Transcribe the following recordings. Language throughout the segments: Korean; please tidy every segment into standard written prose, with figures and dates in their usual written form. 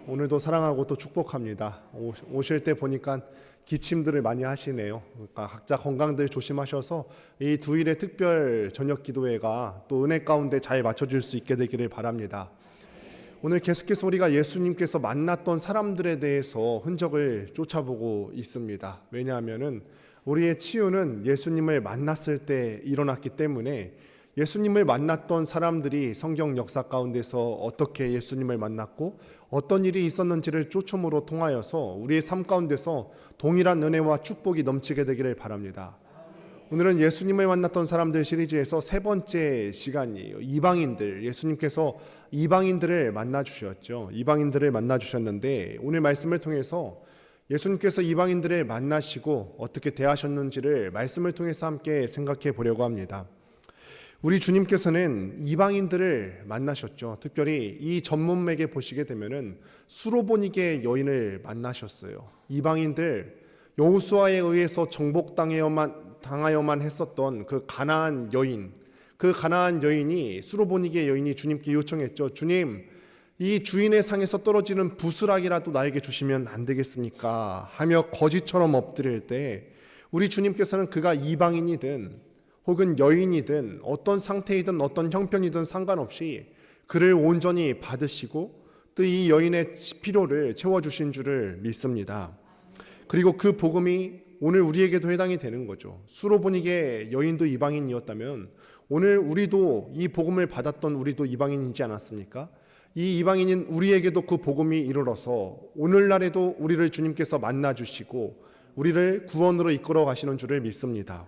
오늘도 사랑하고 또 축복합니다. 오실 때 보니까 기침들을 많이 하시네요. 그러니까 각자 건강들 조심하셔서 이 주일의 특별 저녁 기도회가 또 은혜 가운데 잘 맞춰질 수 있게 되기를 바랍니다. 오늘 계속해서 우리가 예수님께서 만났던 사람들에 대해서 흔적을 쫓아보고 있습니다. 왜냐하면은 우리의 치유는 예수님을 만났을 때 일어났기 때문에 예수님을 만났던 사람들이 성경 역사 가운데서 어떻게 예수님을 만났고 어떤 일이 있었는지를 초점으로 통하여서 우리의 삶 가운데서 동일한 은혜와 축복이 넘치게 되기를 바랍니다. 오늘은 예수님을 만났던 사람들 시리즈에서 세 번째 시간이에요. 이방인들, 예수님께서 이방인들을 만나주셨죠. 이방인들을 만나주셨는데 오늘 말씀을 통해서 예수님께서 이방인들을 만나시고 어떻게 대하셨는지를 말씀을 통해서 함께 생각해 보려고 합니다. 우리 주님께서는 이방인들을 만나셨죠. 특별히 이 전문맥에 보시게 되면은 수로보니게 여인을 만나셨어요. 이방인들, 여호수아에 의해서 정복당하여만 했었던 그 가나안 여인, 그 가나안 여인이 수로보니게 여인이 주님께 요청했죠. 주님, 이 주인의 상에서 떨어지는 부스락이라도 나에게 주시면 안 되겠습니까? 하며 거지처럼 엎드릴 때 우리 주님께서는 그가 이방인이든 혹은 여인이든 어떤 상태이든 어떤 형편이든 상관없이 그를 온전히 받으시고 또 이 여인의 필요를 채워주신 줄을 믿습니다. 그리고 그 복음이 오늘 우리에게도 해당이 되는 거죠. 수로보니게 여인도 이방인이었다면 오늘 우리도 이 복음을 받았던 우리도 이방인이지 않았습니까? 이 이방인인 우리에게도 그 복음이 이르러서 오늘날에도 우리를 주님께서 만나주시고 우리를 구원으로 이끌어 가시는 줄을 믿습니다.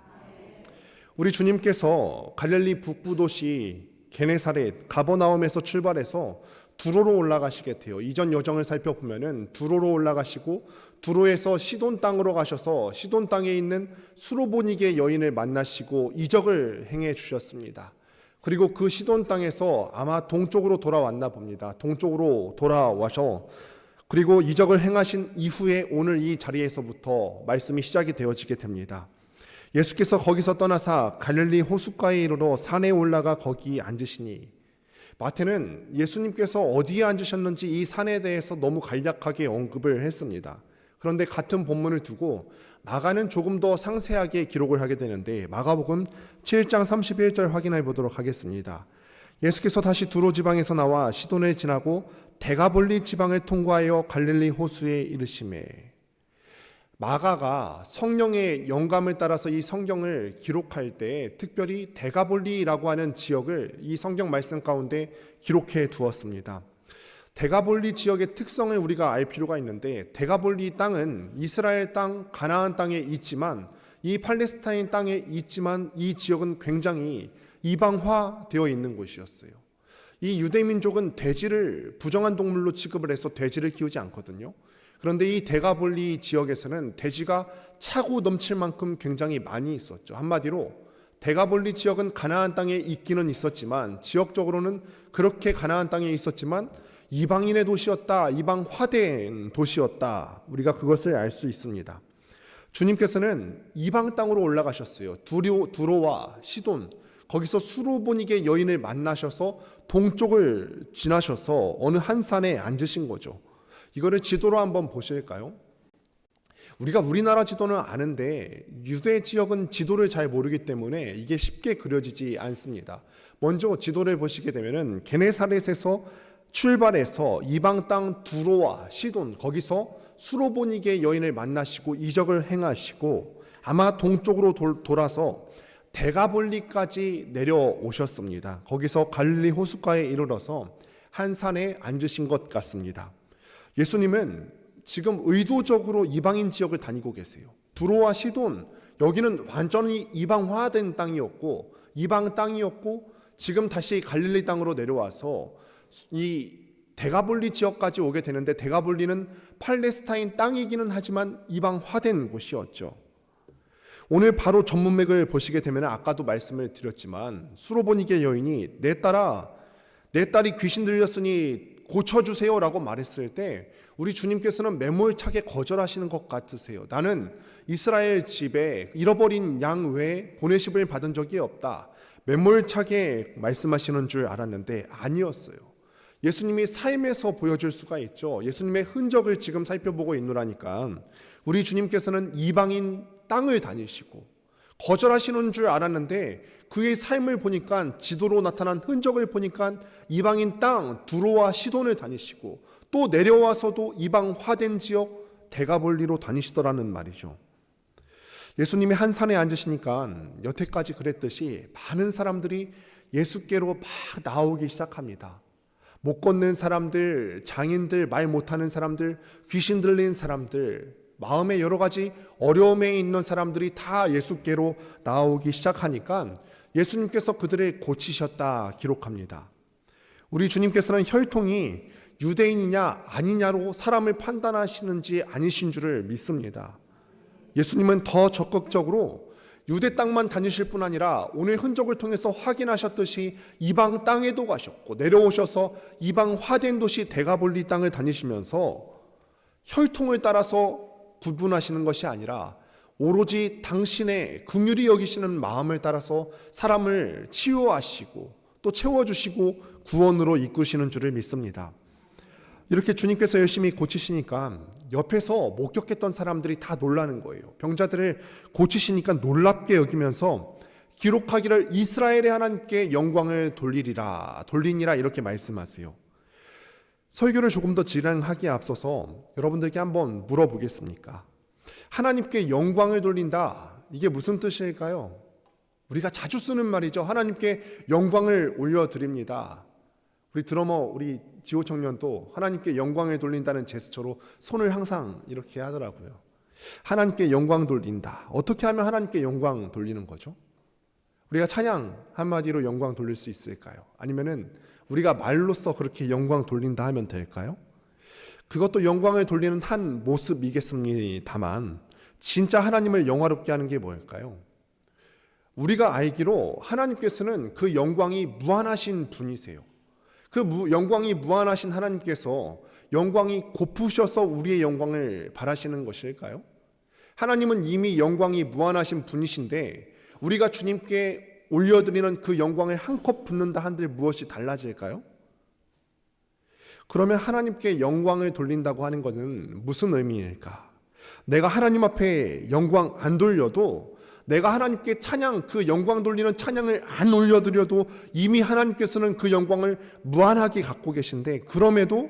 우리 주님께서 갈릴리 북부 도시 게네사렛 가버나움에서 출발해서 두로로 올라가시게 돼요. 이전 여정을 살펴보면은 두로로 올라가시고 두로에서 시돈 땅으로 가셔서 시돈 땅에 있는 수로보니게 여인을 만나시고 이적을 행해 주셨습니다. 그리고 그 시돈 땅에서 아마 동쪽으로 돌아왔나 봅니다. 동쪽으로 돌아와서 그리고 이적을 행하신 이후에 오늘 이 자리에서부터 말씀이 시작이 되어지게 됩니다. 예수께서 거기서 떠나사 갈릴리 호숫가에 이르러 산에 올라가 거기 앉으시니, 마태는 예수님께서 어디에 앉으셨는지 이 산에 대해서 너무 간략하게 언급을 했습니다. 그런데 같은 본문을 두고 마가는 조금 더 상세하게 기록을 하게 되는데 마가복음 7장 31절 확인해 보도록 하겠습니다. 예수께서 다시 두로 지방에서 나와 시돈을 지나고 데가볼리 지방을 통과하여 갈릴리 호수에 이르시매. 마가가 성령의 영감을 따라서 이 성경을 기록할 때 특별히 데가볼리라고 하는 지역을 이 성경 말씀 가운데 기록해 두었습니다. 데가볼리 지역의 특성을 우리가 알 필요가 있는데, 데가볼리 땅은 이스라엘 땅, 가나안 땅에 있지만 이 팔레스타인 땅에 있지만 이 지역은 굉장히 이방화되어 있는 곳이었어요. 이 유대민족은 돼지를 부정한 동물로 취급을 해서 돼지를 키우지 않거든요. 그런데 이 데가볼리 지역에서는 돼지가 차고 넘칠 만큼 굉장히 많이 있었죠. 한마디로 데가볼리 지역은 가나안 땅에 있기는 있었지만 지역적으로는 그렇게 가나안 땅에 있었지만 이방인의 도시였다, 이방화된 도시였다. 우리가 그것을 알 수 있습니다. 주님께서는 이방 땅으로 올라가셨어요. 두로와 시돈, 거기서 수로보니게 여인을 만나셔서 동쪽을 지나셔서 어느 한 산에 앉으신 거죠. 이거를 지도로 한번 보실까요? 우리가 우리나라 지도는 아는데 유대 지역은 지도를 잘 모르기 때문에 이게 쉽게 그려지지 않습니다. 먼저 지도를 보시게 되면은 게네사렛에서 출발해서 이방 땅 두로와 시돈, 거기서 수로보니게 여인을 만나시고 이적을 행하시고 아마 동쪽으로 돌아서 데가볼리까지 내려오셨습니다. 거기서 갈릴리 호숫가에 이르러서 한 산에 앉으신 것 같습니다. 예수님은 지금 의도적으로 이방인 지역을 다니고 계세요. 두로와 시돈, 여기는 완전히 이방화된 땅이었고 이방 땅이었고 지금 다시 갈릴리 땅으로 내려와서 이 데가볼리 지역까지 오게 되는데, 데가볼리는 팔레스타인 땅이기는 하지만 이방화된 곳이었죠. 오늘 바로 전문맥을 보시게 되면 아까도 말씀을 드렸지만 수로보니게 여인이 내 딸이 귀신 들렸으니 고쳐주세요 라고 말했을 때 우리 주님께서는 매몰차게 거절하시는 것 같으세요. 나는 이스라엘 집에 잃어버린 양 외에 보내심을 받은 적이 없다. 매몰차게 말씀하시는 줄 알았는데 아니었어요. 예수님이 삶에서 보여줄 수가 있죠. 예수님의 흔적을 지금 살펴보고 있노라니까 우리 주님께서는 이방인 땅을 다니시고 거절하시는 줄 알았는데 그의 삶을 보니까 지도로 나타난 흔적을 보니까 이방인 땅 두로와 시돈을 다니시고 또 내려와서도 이방화된 지역 데가볼리로 다니시더라는 말이죠. 예수님이 한 산에 앉으시니까 여태까지 그랬듯이 많은 사람들이 예수께로 막 나오기 시작합니다. 못 걷는 사람들, 장인들, 말 못하는 사람들, 귀신 들린 사람들, 마음에 여러 가지 어려움에 있는 사람들이 다 예수께로 나오기 시작하니까 예수님께서 그들을 고치셨다 기록합니다. 우리 주님께서는 혈통이 유대인이냐 아니냐로 사람을 판단하시는지 아니신 줄을 믿습니다. 예수님은 더 적극적으로 유대 땅만 다니실 뿐 아니라 오늘 흔적을 통해서 확인하셨듯이 이방 땅에도 가셨고 내려오셔서 이방 화된 도시 데가볼리 땅을 다니시면서 혈통을 따라서 구분하시는 것이 아니라 오로지 당신의 긍휼히 여기시는 마음을 따라서 사람을 치유하시고 또 채워주시고 구원으로 이끄시는 줄을 믿습니다. 이렇게 주님께서 열심히 고치시니까 옆에서 목격했던 사람들이 다 놀라는 거예요. 병자들을 고치시니까 놀랍게 여기면서 기록하기를 이스라엘의 하나님께 영광을 돌리니라 이렇게 말씀하세요. 설교를 조금 더 진행하기에 앞서서 여러분들께 한번 물어보겠습니까? 하나님께 영광을 돌린다, 이게 무슨 뜻일까요? 우리가 자주 쓰는 말이죠. 하나님께 영광을 올려드립니다. 우리 드러머, 우리 지호 청년도 하나님께 영광을 돌린다는 제스처로 손을 항상 이렇게 하더라고요. 하나님께 영광 돌린다. 어떻게 하면 하나님께 영광 돌리는 거죠? 우리가 찬양 한마디로 영광 돌릴 수 있을까요? 아니면은 우리가 말로써 그렇게 영광 돌린다 하면 될까요? 그것도 영광을 돌리는 한 모습이겠습니다만 진짜 하나님을 영화롭게 하는 게 뭘까요? 우리가 알기로 하나님께서는 그 영광이 무한하신 분이세요. 그 영광이 무한하신 하나님께서 영광이 고프셔서 우리의 영광을 바라시는 것일까요? 하나님은 이미 영광이 무한하신 분이신데 우리가 주님께 올려드리는 그 영광을 한껏 붓는다 한들 무엇이 달라질까요? 그러면 하나님께 영광을 돌린다고 하는 것은 무슨 의미일까? 내가 하나님 앞에 영광 안 돌려도, 내가 하나님께 찬양, 그 영광 돌리는 찬양을 안 올려드려도 이미 하나님께서는 그 영광을 무한하게 갖고 계신데, 그럼에도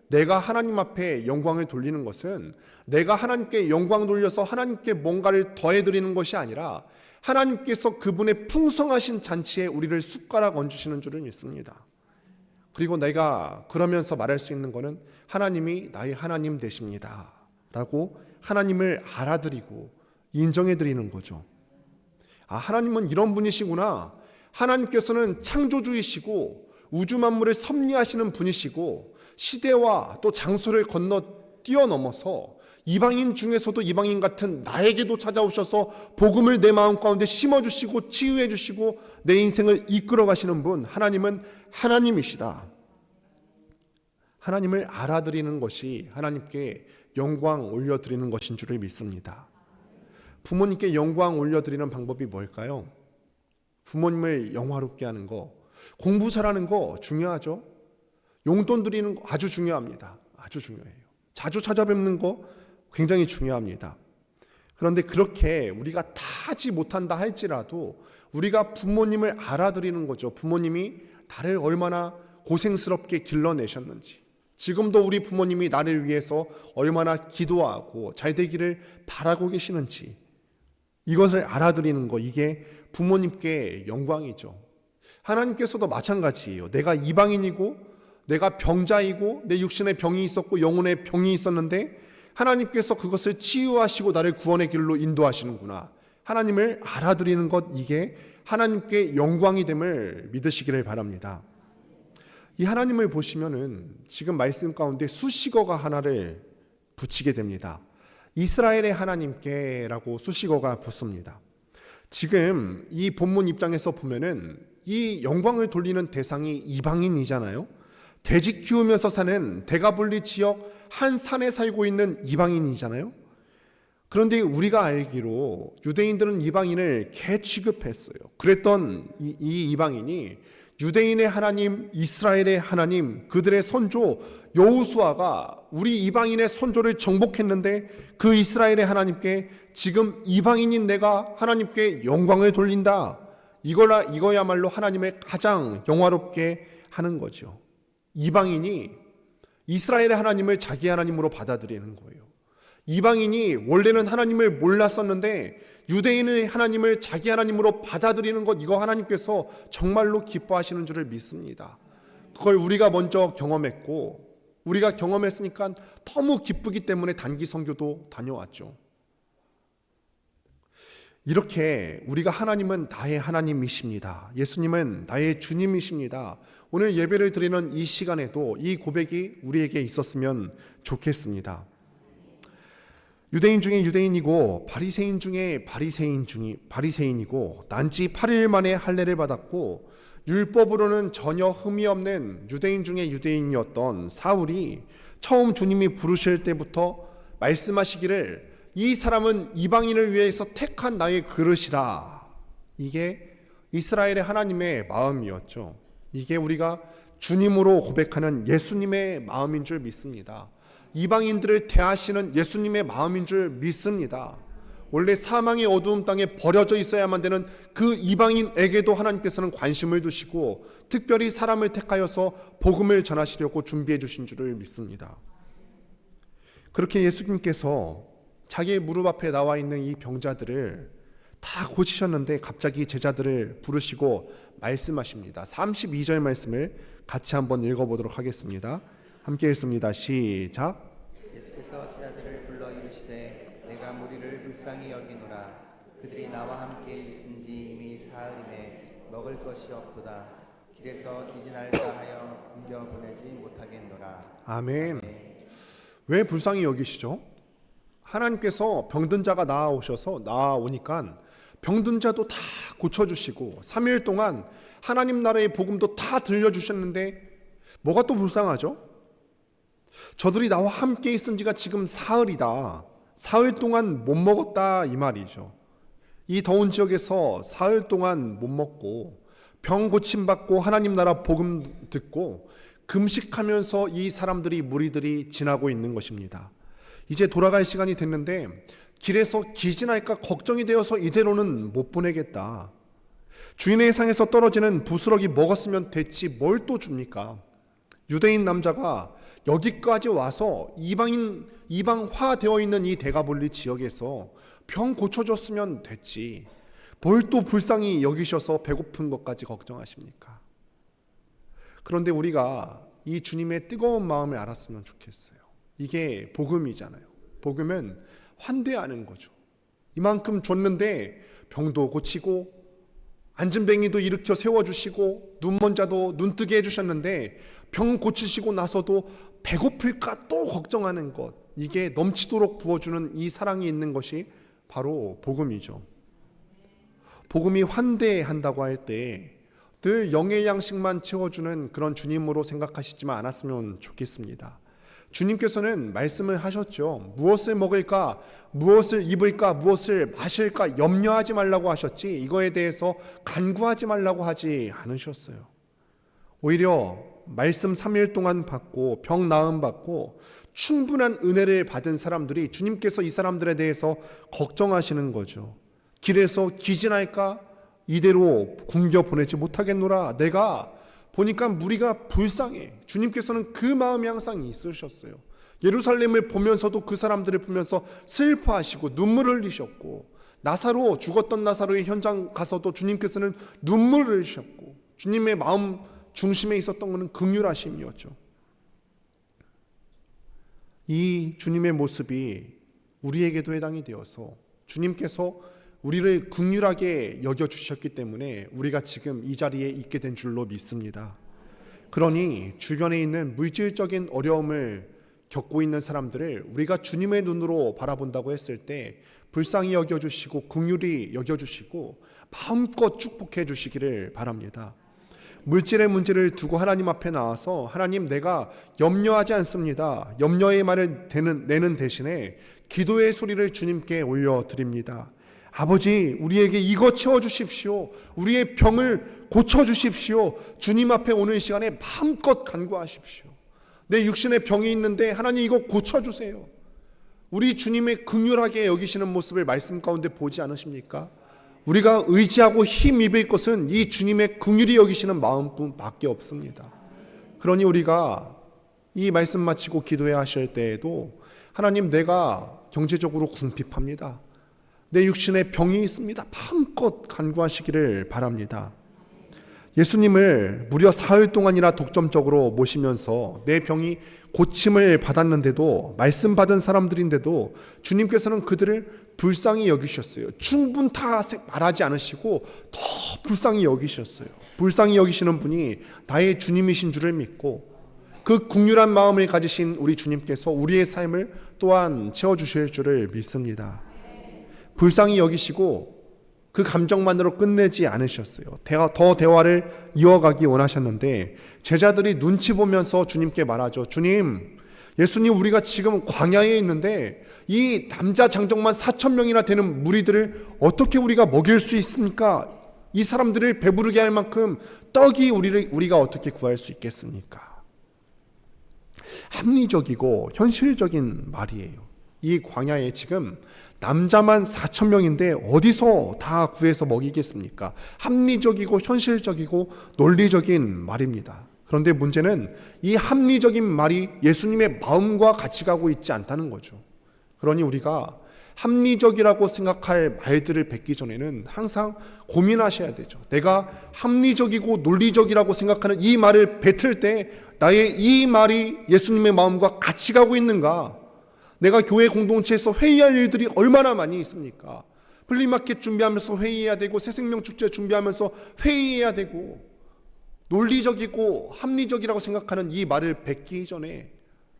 내가 하나님 앞에 영광을 돌리는 것은 내가 하나님께 영광 돌려서 하나님께 뭔가를 더해드리는 것이 아니라 하나님께서 그분의 풍성하신 잔치에 우리를 숟가락 얹으시는 줄을 믿습니다. 그리고 내가 그러면서 말할 수 있는 것은 하나님이 나의 하나님 되십니다 라고 하나님을 알아드리고 인정해드리는 거죠. 아, 하나님은 이런 분이시구나. 하나님께서는 창조주이시고 우주 만물을 섭리하시는 분이시고 시대와 또 장소를 건너 뛰어넘어서 이방인 중에서도 이방인 같은 나에게도 찾아오셔서 복음을 내 마음 가운데 심어주시고 치유해주시고 내 인생을 이끌어 가시는 분, 하나님은 하나님이시다. 하나님을 알아드리는 것이 하나님께 영광 올려드리는 것인 줄을 믿습니다. 부모님께 영광 올려드리는 방법이 뭘까요? 부모님을 영화롭게 하는 거, 공부 잘하는 거 중요하죠. 용돈 드리는 거 아주 중요합니다. 아주 중요해요. 자주 찾아뵙는 거 굉장히 중요합니다. 그런데 그렇게 우리가 다 하지 못한다 할지라도 우리가 부모님을 알아드리는 거죠. 부모님이 나를 얼마나 고생스럽게 길러내셨는지, 지금도 우리 부모님이 나를 위해서 얼마나 기도하고 잘 되기를 바라고 계시는지, 이것을 알아드리는 거, 이게 부모님께 영광이죠. 하나님께서도 마찬가지예요. 내가 이방인이고 내가 병자이고 내 육신에 병이 있었고 영혼에 병이 있었는데 하나님께서 그것을 치유하시고 나를 구원의 길로 인도하시는구나. 하나님을 알아드리는 것, 이게 하나님께 영광이 됨을 믿으시기를 바랍니다. 이 하나님을 보시면은 지금 말씀 가운데 수식어가 하나를 붙이게 됩니다. 이스라엘의 하나님께라고 수식어가 붙습니다. 지금 이 본문 입장에서 보면은 이 영광을 돌리는 대상이 이방인이잖아요. 돼지 키우면서 사는 데가볼리 지역 한 산에 살고 있는 이방인이잖아요. 그런데 우리가 알기로 유대인들은 이방인을 개 취급했어요. 그랬던 이 이방인이 유대인의 하나님, 이스라엘의 하나님, 그들의 선조 여호수아가 우리 이방인의 선조를 정복했는데 그 이스라엘의 하나님께 지금 이방인인 내가 하나님께 영광을 돌린다. 이거야말로 하나님을 가장 영화롭게 하는 거죠. 이방인이 이스라엘의 하나님을 자기 하나님으로 받아들이는 거예요. 이방인이 원래는 하나님을 몰랐었는데 유대인의 하나님을 자기 하나님으로 받아들이는 것, 이거 하나님께서 정말로 기뻐하시는 줄을 믿습니다. 그걸 우리가 먼저 경험했고, 우리가 경험했으니까 너무 기쁘기 때문에 단기 선교도 다녀왔죠. 이렇게 우리가 하나님은 나의 하나님이십니다. 예수님은 나의 주님이십니다. 오늘 예배를 드리는 이 시간에도 이 고백이 우리에게 있었으면 좋겠습니다. 유대인 중에 유대인이고 바리새인 중에 바리새인이고 난지 8일 만에 할례를 받았고 율법으로는 전혀 흠이 없는 유대인 중에 유대인이었던 사울이 처음 주님이 부르실 때부터 말씀하시기를 이 사람은 이방인을 위해서 택한 나의 그릇이라. 이게 이스라엘의 하나님의 마음이었죠. 이게 우리가 주님으로 고백하는 예수님의 마음인 줄 믿습니다. 이방인들을 대하시는 예수님의 마음인 줄 믿습니다. 원래 사망의 어두움 땅에 버려져 있어야만 되는 그 이방인에게도 하나님께서는 관심을 두시고 특별히 사람을 택하여서 복음을 전하시려고 준비해 주신 줄을 믿습니다. 그렇게 예수님께서 자기의 무릎 앞에 나와 있는 이 병자들을 다 고치셨는데 갑자기 제자들을 부르시고 말씀하십니다. 32절 말씀을 같이 한번 읽어보도록 하겠습니다. 함께 읽습니다. 시작. 예수께서 제자들을 불러 이르시되 내가 무리를 불쌍히 여기노라. 그들이 나와 함께 있은지 이미 사흘이매 먹을 것이 없도다. 길에서 기진할까 하여 굶겨 보내지 못하겠노라. 아멘. 왜 불쌍히 여기시죠? 하나님께서 병든 자가 나아오니까 병든 자도 다 고쳐주시고 3일 동안 하나님 나라의 복음도 다 들려주셨는데 뭐가 또 불쌍하죠? 저들이 나와 함께 있은 지가 지금 사흘이다. 사흘 동안 못 먹었다 이 말이죠. 이 더운 지역에서 사흘 동안 못 먹고 병 고침받고 하나님 나라 복음 듣고 금식하면서 이 사람들이 무리들이 지나고 있는 것입니다. 이제 돌아갈 시간이 됐는데 길에서 기진할까 걱정이 되어서 이대로는 못 보내겠다. 주인의 상에서 떨어지는 부스러기 먹었으면 됐지 뭘 또 줍니까? 유대인 남자가 여기까지 와서 이방화 되어 있는 이 데가볼리 지역에서 병 고쳐줬으면 됐지 뭘 또 불쌍히 여기셔서 배고픈 것까지 걱정하십니까? 그런데 우리가 이 주님의 뜨거운 마음을 알았으면 좋겠어요. 이게 복음이잖아요. 복음은 환대하는 거죠. 이만큼 줬는데 병도 고치고 앉은뱅이도 일으켜 세워주시고 눈먼 자도 눈뜨게 해주셨는데 병 고치시고 나서도 배고플까 또 걱정하는 것, 이게 넘치도록 부어주는 이 사랑이 있는 것이 바로 복음이죠. 복음이 환대한다고 할 때 늘 영의 양식만 채워주는 그런 주님으로 생각하시지만 않았으면 좋겠습니다. 주님께서는 말씀을 하셨죠. 무엇을 먹을까, 무엇을 입을까, 무엇을 마실까 염려하지 말라고 하셨지 이거에 대해서 간구하지 말라고 하지 않으셨어요. 오히려 말씀 3일 동안 받고 병 나음 받고 충분한 은혜를 받은 사람들이 주님께서 이 사람들에 대해서 걱정하시는 거죠. 길에서 기진할까 이대로 굶겨 보내지 못하겠노라. 내가 보니까 무리가 불쌍해. 주님께서는 그 마음이 항상 있으셨어요. 예루살렘을 보면서도 그 사람들을 보면서 슬퍼하시고 눈물을 흘리셨고 죽었던 나사로의 현장 가서도 주님께서는 눈물을 흘리셨고 주님의 마음 중심에 있었던 것은 긍휼하심이었죠. 이 주님의 모습이 우리에게도 해당이 되어서 주님께서 우리를 긍휼하게 여겨주셨기 때문에 우리가 지금 이 자리에 있게 된 줄로 믿습니다. 그러니 주변에 있는 물질적인 어려움을 겪고 있는 사람들을 우리가 주님의 눈으로 바라본다고 했을 때 불쌍히 여겨주시고 긍휼히 여겨주시고 마음껏 축복해 주시기를 바랍니다. 물질의 문제를 두고 하나님 앞에 나와서 하나님 내가 염려하지 않습니다. 염려의 말을 내는 대신에 기도의 소리를 주님께 올려드립니다. 아버지, 우리에게 이거 채워주십시오. 우리의 병을 고쳐주십시오. 주님 앞에 오는 시간에 마음껏 간구하십시오. 내 육신에 병이 있는데 하나님 이거 고쳐주세요. 우리 주님의 긍휼하게 여기시는 모습을 말씀 가운데 보지 않으십니까? 우리가 의지하고 힘입을 것은 이 주님의 긍휼히 여기시는 마음뿐밖에 없습니다. 그러니 우리가 이 말씀 마치고 기도해야 하실 때에도 하나님, 내가 경제적으로 궁핍합니다. 내 육신에 병이 있습니다. 마음껏 간구하시기를 바랍니다. 예수님을 무려 사흘 동안이나 독점적으로 모시면서 내 병이 고침을 받았는데도, 말씀 받은 사람들인데도 주님께서는 그들을 불쌍히 여기셨어요. 충분 다 말하지 않으시고 더 불쌍히 여기셨어요. 불쌍히 여기시는 분이 나의 주님이신 줄을 믿고 그 긍휼한 마음을 가지신 우리 주님께서 우리의 삶을 또한 채워주실 줄을 믿습니다. 불쌍히 여기시고 그 감정만으로 끝내지 않으셨어요. 더 대화를 이어가기 원하셨는데 제자들이 눈치 보면서 주님께 말하죠. 주님, 예수님, 우리가 지금 광야에 있는데 이 남자 장정만 4,000명이나 되는 무리들을 어떻게 우리가 먹일 수 있습니까? 이 사람들을 배부르게 할 만큼 떡이 우리가 어떻게 구할 수 있겠습니까? 합리적이고 현실적인 말이에요. 이 광야에 지금 남자만 4,000명인데 어디서 다 구해서 먹이겠습니까? 합리적이고 현실적이고 논리적인 말입니다. 그런데 문제는 이 합리적인 말이 예수님의 마음과 같이 가고 있지 않다는 거죠. 그러니 우리가 합리적이라고 생각할 말들을 뱉기 전에는 항상 고민하셔야 되죠. 내가 합리적이고 논리적이라고 생각하는 이 말을 뱉을 때 나의 이 말이 예수님의 마음과 같이 가고 있는가? 내가 교회 공동체에서 회의할 일들이 얼마나 많이 있습니까? 플리마켓 준비하면서 회의해야 되고 새생명축제 준비하면서 회의해야 되고 논리적이고 합리적이라고 생각하는 이 말을 뱉기 전에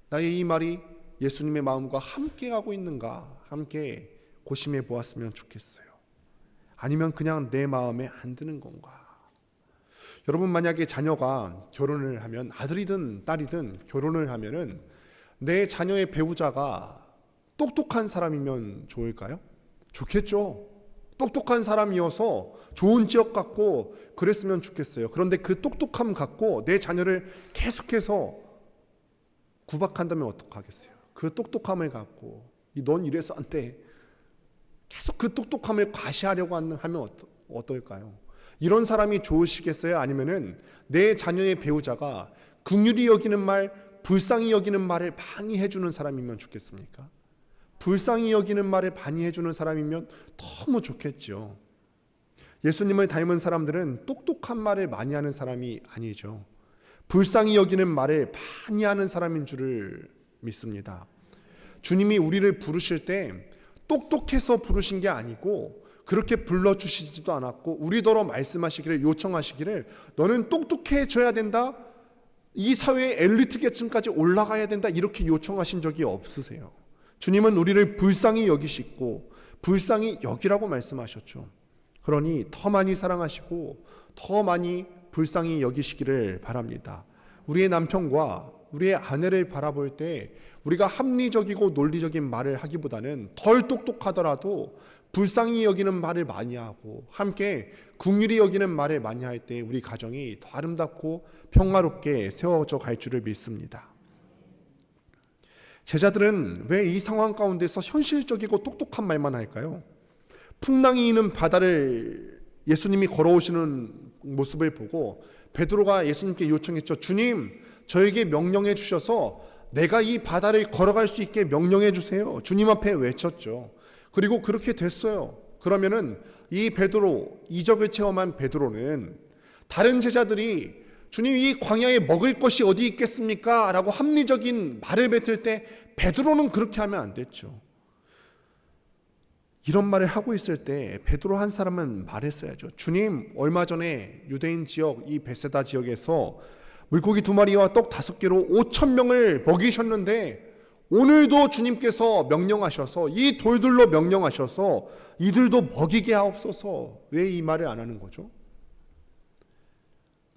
나의 이 말이 예수님의 마음과 함께 가고 있는가 함께 고심해 보았으면 좋겠어요. 아니면 그냥 내 마음에 안 드는 건가? 여러분, 만약에 자녀가 결혼을 하면, 아들이든 딸이든 결혼을 하면은 내 자녀의 배우자가 똑똑한 사람이면 좋을까요? 좋겠죠. 똑똑한 사람이어서 좋은 지역 갖고 그랬으면 좋겠어요. 그런데 그 똑똑함 갖고 내 자녀를 계속해서 구박한다면 어떡하겠어요? 그 똑똑함을 갖고 넌 이래서 안 돼. 계속 그 똑똑함을 과시하려고 하면 어떨까요? 이런 사람이 좋으시겠어요? 아니면은 내 자녀의 배우자가 긍휼히 여기는 말, 불쌍히 여기는 말을 많이 해주는 사람이면 좋겠습니까? 불쌍히 여기는 말을 많이 해주는 사람이면 너무 좋겠죠. 예수님을 닮은 사람들은 똑똑한 말을 많이 하는 사람이 아니죠. 불쌍히 여기는 말을 많이 하는 사람인 줄을 믿습니다. 주님이 우리를 부르실 때 똑똑해서 부르신 게 아니고 그렇게 불러주시지도 않았고 우리더러 말씀하시기를, 요청하시기를 너는 똑똑해져야 된다, 이 사회의 엘리트 계층까지 올라가야 된다, 이렇게 요청하신 적이 없으세요. 주님은 우리를 불쌍히 여기시고 불쌍히 여기라고 말씀하셨죠. 그러니 더 많이 사랑하시고 더 많이 불쌍히 여기시기를 바랍니다. 우리의 남편과 우리의 아내를 바라볼 때 우리가 합리적이고 논리적인 말을 하기보다는 덜 똑똑하더라도 불쌍히 여기는 말을 많이 하고 함께 긍휼히 여기는 말을 많이 할 때 우리 가정이 더 아름답고 평화롭게 세워져 갈 줄을 믿습니다. 제자들은 왜 이 상황 가운데서 현실적이고 똑똑한 말만 할까요? 풍랑이 있는 바다를 예수님이 걸어오시는 모습을 보고 베드로가 예수님께 요청했죠. 주님, 저에게 명령해 주셔서 내가 이 바다를 걸어갈 수 있게 명령해 주세요. 주님 앞에 외쳤죠. 그리고 그렇게 됐어요. 그러면은 이 베드로, 이적을 체험한 베드로는 다른 제자들이 주님, 이 광야에 먹을 것이 어디 있겠습니까? 라고 합리적인 말을 뱉을 때 베드로는 그렇게 하면 안 됐죠. 이런 말을 하고 있을 때 베드로 한 사람은 말했어야죠. 주님, 얼마 전에 유대인 지역, 이 베세다 지역에서 물고기 2마리와 떡 5개로 5,000명을 먹이셨는데 오늘도 주님께서 명령하셔서 이 돌들로 명령하셔서 이들도 먹이게 하옵소서. 왜 이 말을 안 하는 거죠?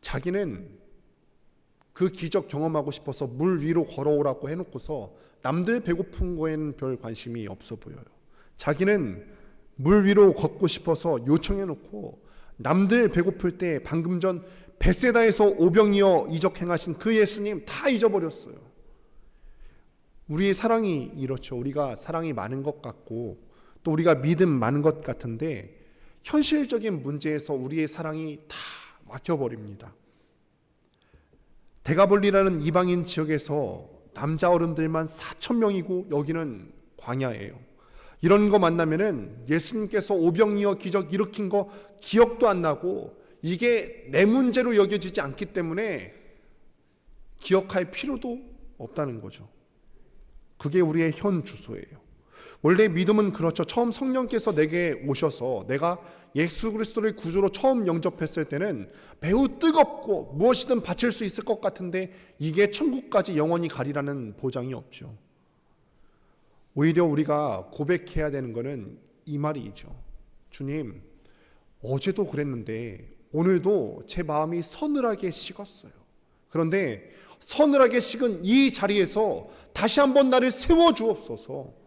자기는 그 기적 경험하고 싶어서 물 위로 걸어오라고 해놓고서 남들 배고픈 거에는 별 관심이 없어 보여요. 자기는 물 위로 걷고 싶어서 요청해 놓고 남들 배고플 때 방금 전 벳세다에서 오병이어 이적 행하신 그 예수님 다 잊어버렸어요. 우리의 사랑이 이렇죠. 우리가 사랑이 많은 것 같고 또 우리가 믿음 많은 것 같은데 현실적인 문제에서 우리의 사랑이 다 막혀버립니다. 데가볼리라는 이방인 지역에서 남자 어른들만 4,000명이고 여기는 광야예요. 이런 거 만나면은 예수님께서 오병이어 기적 일으킨 거 기억도 안 나고 이게 내 문제로 여겨지지 않기 때문에 기억할 필요도 없다는 거죠. 그게 우리의 현 주소예요. 원래 믿음은 그렇죠. 처음 성령께서 내게 오셔서 내가 예수 그리스도를 구주로 처음 영접했을 때는 매우 뜨겁고 무엇이든 바칠 수 있을 것 같은데 이게 천국까지 영원히 가리라는 보장이 없죠. 오히려 우리가 고백해야 되는 것은 이 말이죠. 주님, 어제도 그랬는데 오늘도 제 마음이 서늘하게 식었어요. 그런데 서늘하게 식은 이 자리에서 다시 한번 나를 세워주옵소서.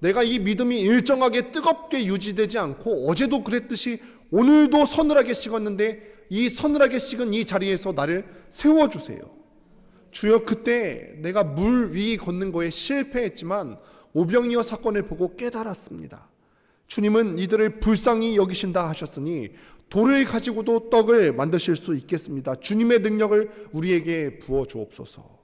내가 이 믿음이 일정하게 뜨겁게 유지되지 않고 어제도 그랬듯이 오늘도 서늘하게 식었는데 이 서늘하게 식은 이 자리에서 나를 세워주세요. 주여, 그때 내가 물 위 걷는 거에 실패했지만 오병이어 사건을 보고 깨달았습니다. 주님은 이들을 불쌍히 여기신다 하셨으니 돌을 가지고도 떡을 만드실 수 있겠습니다. 주님의 능력을 우리에게 부어 주옵소서.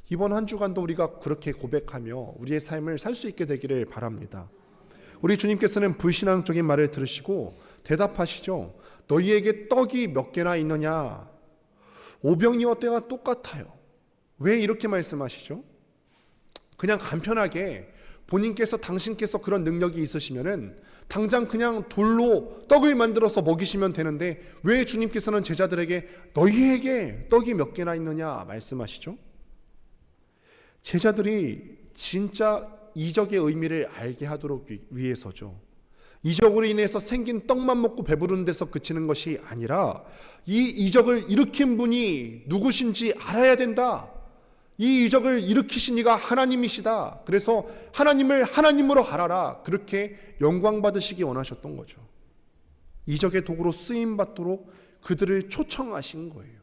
이번 한 주간도 우리가 그렇게 고백하며 우리의 삶을 살 수 있게 되기를 바랍니다. 우리 주님께서는 불신앙적인 말을 들으시고 대답하시죠. 너희에게 떡이 몇 개나 있느냐? 오병이어 때가 똑같아요. 왜 이렇게 말씀하시죠? 그냥 간편하게 본인께서 당신께서 그런 능력이 있으시면은 당장 그냥 돌로 떡을 만들어서 먹이시면 되는데 왜 주님께서는 제자들에게 너희에게 떡이 몇 개나 있느냐 말씀하시죠? 제자들이 진짜 이적의 의미를 알게 하도록 위해서죠. 이적으로 인해서 생긴 떡만 먹고 배부르는 데서 그치는 것이 아니라 이 이적을 일으킨 분이 누구신지 알아야 된다. 이 이적을 일으키신 이가 하나님이시다. 그래서 하나님을 하나님으로 알아라. 그렇게 영광 받으시기 원하셨던 거죠. 이적의 도구로 쓰임 받도록 그들을 초청하신 거예요.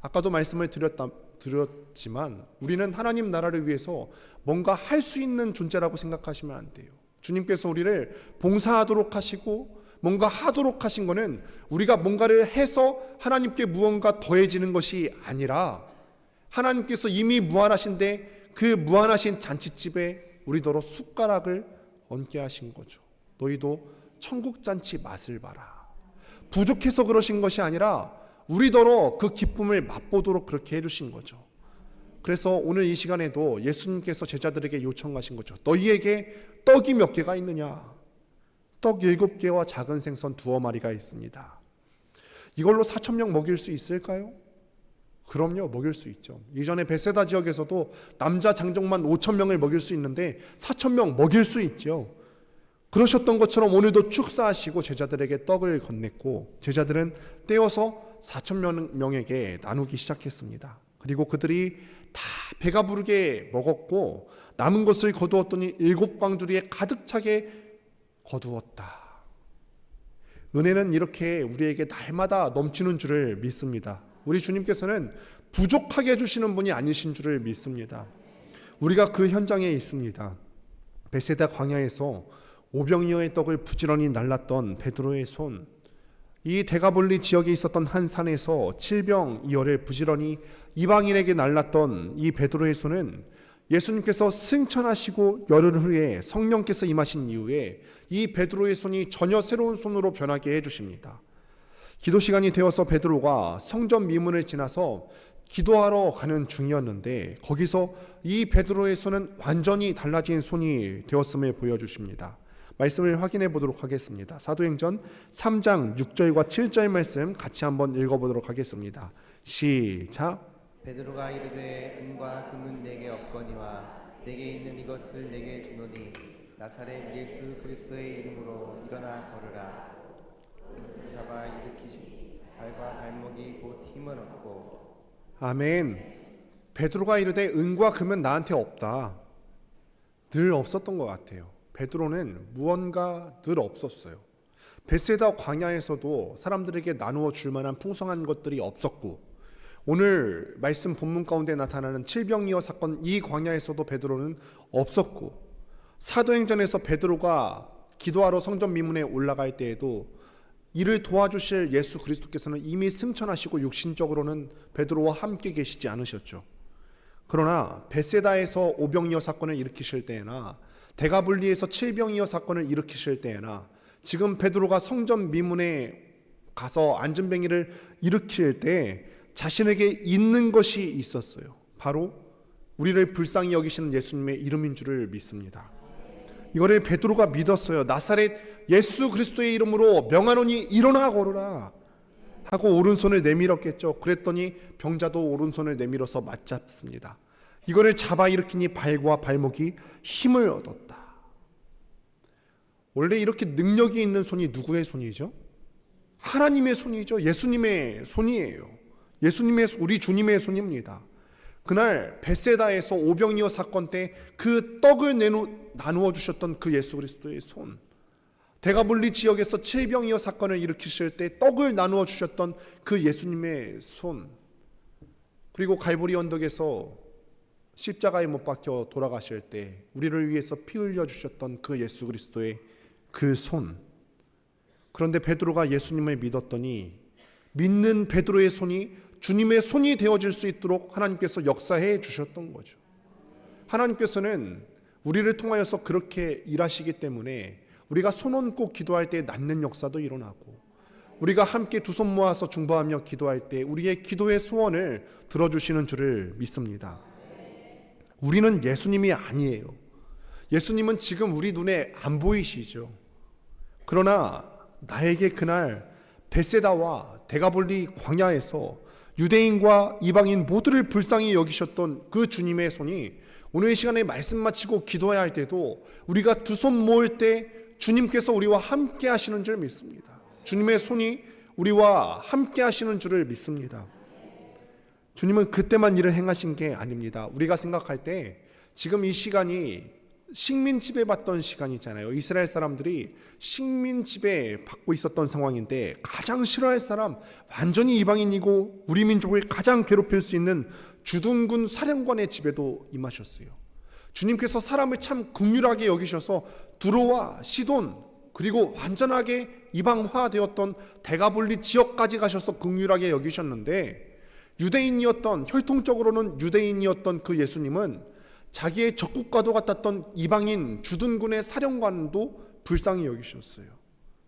아까도 말씀을 드렸지만 우리는 하나님 나라를 위해서 뭔가 할 수 있는 존재라고 생각하시면 안 돼요. 주님께서 우리를 봉사하도록 하시고 뭔가 하도록 하신 것은 우리가 뭔가를 해서 하나님께 무언가 더해지는 것이 아니라 하나님께서 이미 무한하신데 그 무한하신 잔치집에 우리더러 숟가락을 얹게 하신 거죠. 너희도 천국잔치 맛을 봐라. 부족해서 그러신 것이 아니라 우리더러 그 기쁨을 맛보도록 그렇게 해주신 거죠. 그래서 오늘 이 시간에도 예수님께서 제자들에게 요청하신 거죠. 너희에게 떡이 몇 개가 있느냐? 떡 7개와 작은 생선 2마리가 있습니다. 이걸로 4,000명 먹일 수 있을까요? 그럼요, 먹일 수 있죠. 이전에 벳세다 지역에서도 남자 장정만 5,000명을 먹일 수 있는데 4,000명 먹일 수 있죠. 그러셨던 것처럼 오늘도 축사하시고 제자들에게 떡을 건넸고 제자들은 떼어서 4,000명에게 나누기 시작했습니다. 그리고 그들이 다 배가 부르게 먹었고 남은 것을 거두었더니 7광주리에 가득 차게 거두었다. 은혜는 이렇게 우리에게 날마다 넘치는 줄을 믿습니다. 우리 주님께서는 부족하게 해주시는 분이 아니신 줄을 믿습니다. 우리가 그 현장에 있습니다. 벳세다 광야에서 오병이어의 떡을 부지런히 날랐던 베드로의 손, 이 데가볼리 지역에 있었던 한 산에서 칠병이어를 부지런히 이방인에게 날랐던 이 베드로의 손은 예수님께서 승천하시고 열흘 후에 성령께서 임하신 이후에 이 베드로의 손이 전혀 새로운 손으로 변하게 해주십니다. 기도 시간이 되어서 베드로가 성전 미문을 지나서 기도하러 가는 중이었는데 거기서 이 베드로의 손은 완전히 달라진 손이 되었음을 보여주십니다. 말씀을 확인해 보도록 하겠습니다. 사도행전 3장 6절과 7절 말씀 같이 한번 읽어보도록 하겠습니다. 시작. 베드로가 이르되 은과 금은 내게 없거니와 내게 있는 이것을 내게 주노니 나사렛 예수 그리스도의 이름으로 일어나 걸으라. 잡아 일으키시니 발과 발목이 곧 힘을 얻고. 아멘. 베드로가 이르되 은과 금은 나한테 없다. 늘 없었던 것 같아요. 베드로는 무언가 늘 없었어요. 베세다 광야에서도 사람들에게 나누어 줄 만한 풍성한 것들이 없었고, 오늘 말씀 본문 가운데 나타나는 칠병이어 사건, 이 광야에서도 베드로는 없었고, 사도행전에서 베드로가 기도하러 성전 미문에 올라갈 때에도 이를 도와주실 예수 그리스도께서는 이미 승천하시고 육신적으로는 베드로와 함께 계시지 않으셨죠. 그러나 베세다에서 오병이어 사건을 일으키실 때나 데가블리에서 칠병이어 사건을 일으키실 때나 지금 베드로가 성전 미문에 가서 안전뱅이를 일으킬 때 자신에게 있는 것이 있었어요. 바로 우리를 불쌍히 여기시는 예수님의 이름인 줄을 믿습니다. 이거를 베드로가 믿었어요. 나사렛 예수 그리스도의 이름으로 명하노니 일어나 걸으라 하고 오른손을 내밀었겠죠. 그랬더니 병자도 오른손을 내밀어서 맞잡습니다. 이거를 잡아 일으키니 발과 발목이 힘을 얻었다. 원래 이렇게 능력이 있는 손이 누구의 손이죠? 하나님의 손이죠. 예수님의 손이에요. 우리 주님의 손입니다. 그날 베세다에서 오병이어 사건 때 그 떡을 나누어 주셨던 그 예수 그리스도의 손, 데가블리 지역에서 칠병이어 사건을 일으키실 때 떡을 나누어 주셨던 그 예수님의 손, 그리고 갈보리 언덕에서 십자가에 못 박혀 돌아가실 때 우리를 위해서 피 흘려 주셨던 그 예수 그리스도의 그 손. 그런데 베드로가 예수님을 믿었더니 믿는 베드로의 손이 주님의 손이 되어질 수 있도록 하나님께서 역사해 주셨던 거죠. 하나님께서는 우리를 통하여서 그렇게 일하시기 때문에 우리가 손 얹고 기도할 때 낫는 역사도 일어나고, 우리가 함께 두 손 모아서 중보하며 기도할 때 우리의 기도의 소원을 들어주시는 줄을 믿습니다. 우리는 예수님이 아니에요. 예수님은 지금 우리 눈에 안 보이시죠. 그러나 나에게 그날 베세다와 데가볼리 광야에서 유대인과 이방인 모두를 불쌍히 여기셨던 그 주님의 손이 오늘 이 시간에 말씀 마치고 기도해야 할 때도 우리가 두 손 모을 때 주님께서 우리와 함께 하시는 줄 믿습니다. 주님의 손이 우리와 함께 하시는 줄을 믿습니다. 주님은 그때만 일을 행하신 게 아닙니다. 우리가 생각할 때 지금 이 시간이 식민 지배 받던 시간이잖아요. 이스라엘 사람들이 식민 지배 받고 있었던 상황인데 가장 싫어할 사람, 완전히 이방인이고 우리 민족을 가장 괴롭힐 수 있는 주둔군 사령관의 집에도 임하셨어요. 주님께서 사람을 참 긍휼하게 여기셔서 두로와 시돈, 그리고 완전하게 이방화되었던 데가볼리 지역까지 가셔서 긍휼하게 여기셨는데, 유대인이었던, 혈통적으로는 유대인이었던 그 예수님은 자기의 적국과도 같았던 이방인 주둔군의 사령관도 불쌍히 여기셨어요.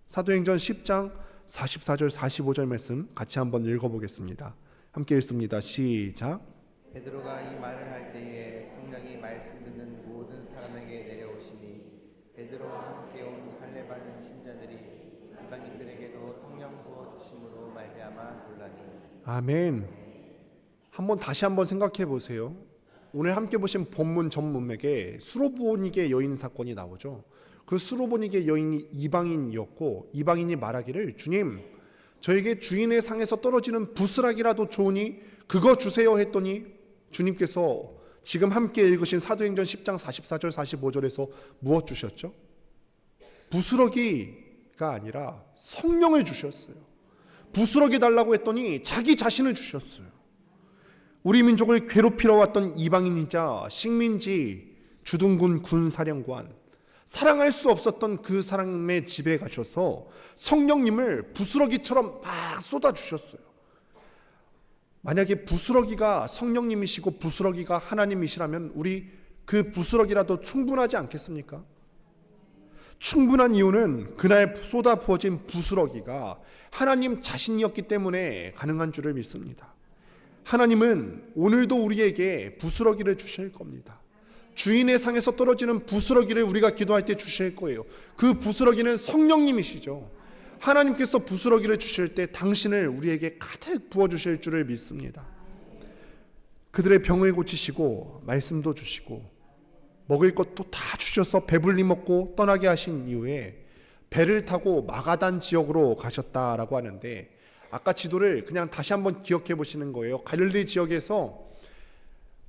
사도행전 10장 44절 45절 말씀 같이 한번 읽어보겠습니다. 함께 읽습니다. 시작. 베드로가 이 말을 할 때에 성령이 말씀 듣는 모든 사람에게 내려오시니 베드로와 함께 온 할례 받은 신자들이 이방인들에게도 성령 부어 주심으로 말미암아 놀라니. 아멘. 다시 한번 생각해 보세요. 오늘 함께 보신 본문 전문맥에 수로보니게 여인 사건이 나오죠. 그 수로보니게 여인이 이방인이었고, 이방인이 말하기를 주님, 저에게 주인의 상에서 떨어지는 부스락이라도 좋으니 그거 주세요 했더니 주님께서 지금 함께 읽으신 사도행전 10장 44절 45절에서 무엇 주셨죠? 부스러기가 아니라 성령을 주셨어요. 부스러기 달라고 했더니 자기 자신을 주셨어요. 우리 민족을 괴롭히러 왔던 이방인이자 식민지 주둔군 군사령관, 사랑할 수 없었던 그 사람의 집에 가셔서 성령님을 부스러기처럼 막 쏟아주셨어요. 만약에 부스러기가 성령님이시고 부스러기가 하나님이시라면 우리 그 부스러기라도 충분하지 않겠습니까? 충분한 이유는 그날 쏟아 부어진 부스러기가 하나님 자신이었기 때문에 가능한 줄을 믿습니다. 하나님은 오늘도 우리에게 부스러기를 주실 겁니다. 주인의 상에서 떨어지는 부스러기를 우리가 기도할 때 주실 거예요. 그 부스러기는 성령님이시죠. 하나님께서 부스러기를 주실 때 당신을 우리에게 가득 부어주실 줄을 믿습니다. 그들의 병을 고치시고 말씀도 주시고 먹을 것도 다 주셔서 배불리 먹고 떠나게 하신 이후에 배를 타고 마가단 지역으로 가셨다라고 하는데, 아까 지도를 그냥 다시 한번 기억해 보시는 거예요. 갈릴리 지역에서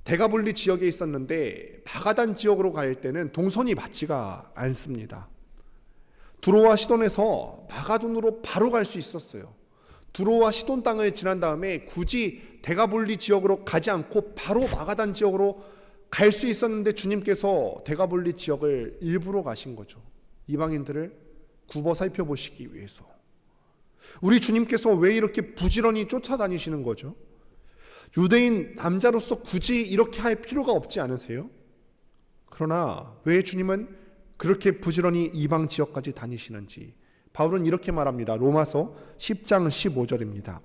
대가볼리 지역에 있었는데 마가단 지역으로 갈 때는 동선이 맞지가 않습니다. 두로와 시돈에서 마가돈으로 바로 갈 수 있었어요. 두로와 시돈 땅을 지난 다음에 굳이 대가볼리 지역으로 가지 않고 바로 마가단 지역으로 갈 수 있었는데 주님께서 대가볼리 지역을 일부러 가신 거죠. 이방인들을 굽어 살펴보시기 위해서. 우리 주님께서 왜 이렇게 부지런히 쫓아다니시는 거죠? 유대인 남자로서 굳이 이렇게 할 필요가 없지 않으세요? 그러나 왜 주님은 그렇게 부지런히 이방 지역까지 다니시는지 바울은 이렇게 말합니다. 로마서 10장 15절입니다.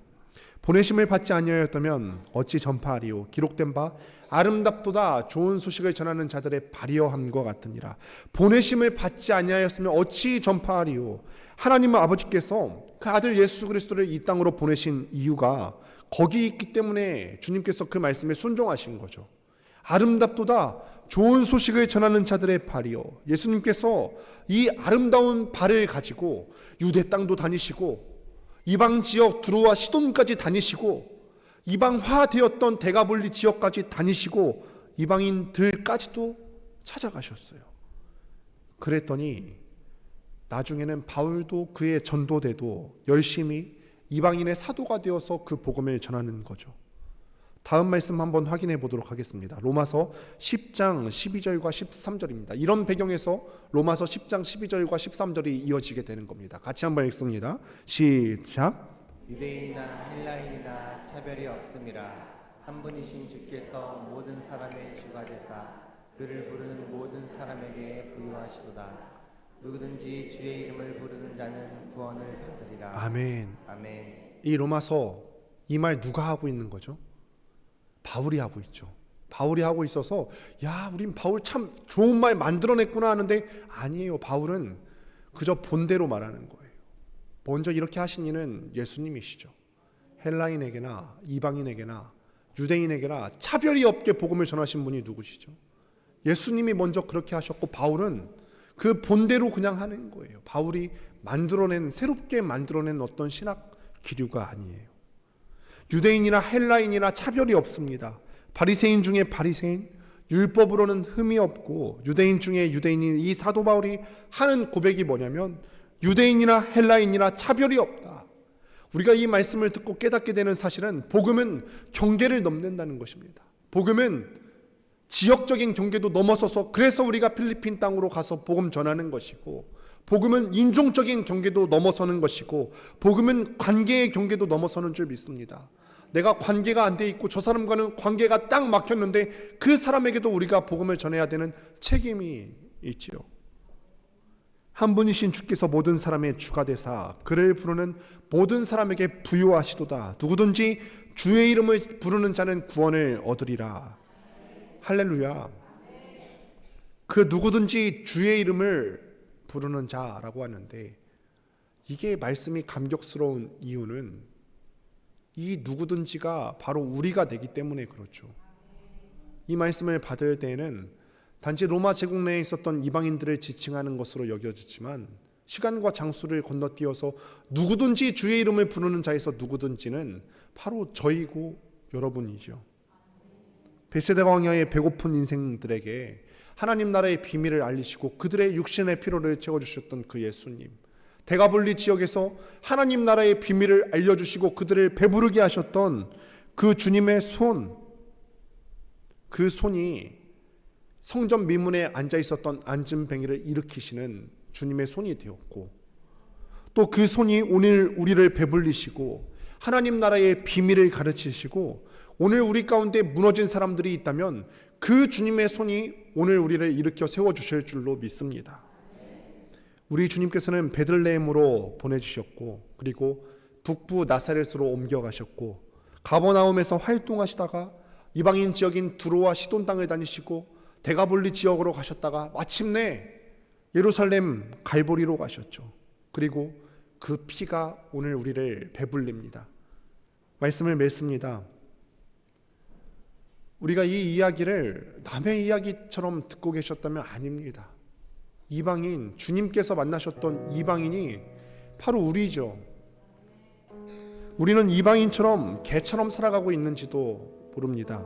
보내심을 받지 아니하였다면 어찌 전파하리요? 기록된 바 아름답도다 좋은 소식을 전하는 자들의 발이어함과 같으니라. 보내심을 받지 아니하였으면 어찌 전파하리요? 하나님은 아버지께서 그 아들 예수 그리스도를 이 땅으로 보내신 이유가 거기 있기 때문에 주님께서 그 말씀에 순종하신 거죠. 아름답도다 좋은 소식을 전하는 자들의 발이요. 예수님께서 이 아름다운 발을 가지고 유대 땅도 다니시고 이방 지역 두로와 시돈까지 다니시고 이방화되었던 대가볼리 지역까지 다니시고 이방인들까지도 찾아가셨어요. 그랬더니 나중에는 바울도 그의 전도대도 열심히 이방인의 사도가 되어서 그 복음을 전하는 거죠. 다음 말씀 한번 확인해 보도록 하겠습니다. 로마서 10장 12절과 13절입니다. 이런 배경에서 로마서 10장 12절과 13절이 이어지게 되는 겁니다. 같이 한번 읽습니다. 시작. 유대인이나 헬라인이나 차별이 없음이라 한 분이신 주께서 모든 사람의 주가 되사 그를 부르는 모든 사람에게 부유하시도다. 누구든지 주의 이름을 부르는 자는 구원을 받으리라. 아멘. 아멘. 이 로마서 이 말 누가 하고 있는 거죠? 바울이 하고 있죠. 바울이 하고 있어서 야, 우린 바울 참 좋은 말 만들어냈구나 하는데 아니에요. 바울은 그저 본대로 말하는 거예요. 먼저 이렇게 하신 이는 예수님이시죠. 헬라인에게나 이방인에게나 유대인에게나 차별이 없게 복음을 전하신 분이 누구시죠? 예수님이 먼저 그렇게 하셨고 바울은 그 본대로 그냥 하는 거예요. 바울이 새롭게 만들어낸 어떤 신학 기류가 아니에요. 유대인이나 헬라인이나 차별이 없습니다. 바리새인 중에 바리새인, 율법으로는 흠이 없고 유대인 중에 유대인인 이 사도 바울이 하는 고백이 뭐냐면 유대인이나 헬라인이나 차별이 없다. 우리가 이 말씀을 듣고 깨닫게 되는 사실은 복음은 경계를 넘는다는 것입니다. 복음은 지역적인 경계도 넘어서서 그래서 우리가 필리핀 땅으로 가서 복음 전하는 것이고 복음은 인종적인 경계도 넘어서는 것이고 복음은 관계의 경계도 넘어서는 줄 믿습니다. 내가 관계가 안 돼 있고 저 사람과는 관계가 딱 막혔는데 그 사람에게도 우리가 복음을 전해야 되는 책임이 있지요. 한 분이신 주께서 모든 사람의 주가 되사 그를 부르는 모든 사람에게 부요하시도다. 누구든지 주의 이름을 부르는 자는 구원을 얻으리라. 할렐루야. 그 누구든지 주의 이름을 부르는 자라고 하는데 이게 말씀이 감격스러운 이유는 이 누구든지가 바로 우리가 되기 때문에 그렇죠. 이 말씀을 받을 때에는 단지 로마 제국 내에 있었던 이방인들을 지칭하는 것으로 여겨지지만 시간과 장소를 건너뛰어서 누구든지 주의 이름을 부르는 자에서 누구든지는 바로 저희고 여러분이죠. 베세다 광야의 배고픈 인생들에게 하나님 나라의 비밀을 알리시고 그들의 육신의 필요를 채워주셨던 그 예수님, 대가볼리 지역에서 하나님 나라의 비밀을 알려주시고 그들을 배부르게 하셨던 그 주님의 손, 그 손이 성전 미문에 앉아 있었던 안진뱅이를 일으키시는 주님의 손이 되었고 또 그 손이 오늘 우리를 배불리시고 하나님 나라의 비밀을 가르치시고 오늘 우리 가운데 무너진 사람들이 있다면 그 주님의 손이 오늘 우리를 일으켜 세워주실 줄로 믿습니다. 우리 주님께서는 베들레헴으로 보내주셨고 그리고 북부 나사렛으로 옮겨가셨고 가버나움에서 활동하시다가 이방인 지역인 두로와 시돈 땅을 다니시고 대가볼리 지역으로 가셨다가 마침내 예루살렘 갈보리로 가셨죠. 그리고 그 피가 오늘 우리를 배불립니다. 말씀을 맺습니다. 우리가 이 이야기를 남의 이야기처럼 듣고 계셨다면 아닙니다. 이방인, 주님께서 만나셨던 이방인이 바로 우리죠. 우리는 이방인처럼 개처럼 살아가고 있는지도 모릅니다.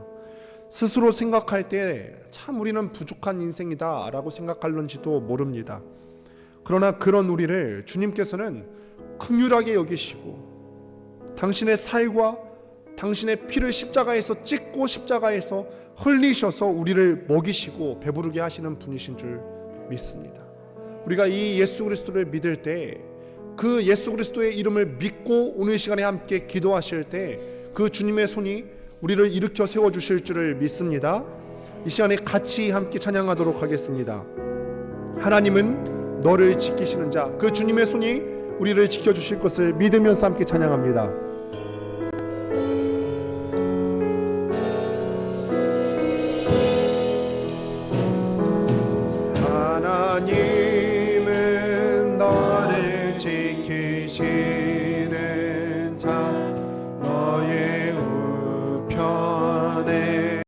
스스로 생각할 때 참 우리는 부족한 인생이다 라고 생각할런지도 모릅니다. 그러나 그런 우리를 주님께서는 긍휼하게 여기시고 당신의 살과 당신의 피를 십자가에서 찢고 십자가에서 흘리셔서 우리를 먹이시고 배부르게 하시는 분이신 줄 믿습니다. 우리가 이 예수 그리스도를 믿을 때 그 예수 그리스도의 이름을 믿고 오늘 시간에 함께 기도하실 때 그 주님의 손이 우리를 일으켜 세워주실 줄을 믿습니다. 이 시간에 같이 함께 찬양하도록 하겠습니다. 하나님은 너를 지키시는 자, 그 주님의 손이 우리를 지켜주실 것을 믿으면서 함께 찬양합니다. 하나님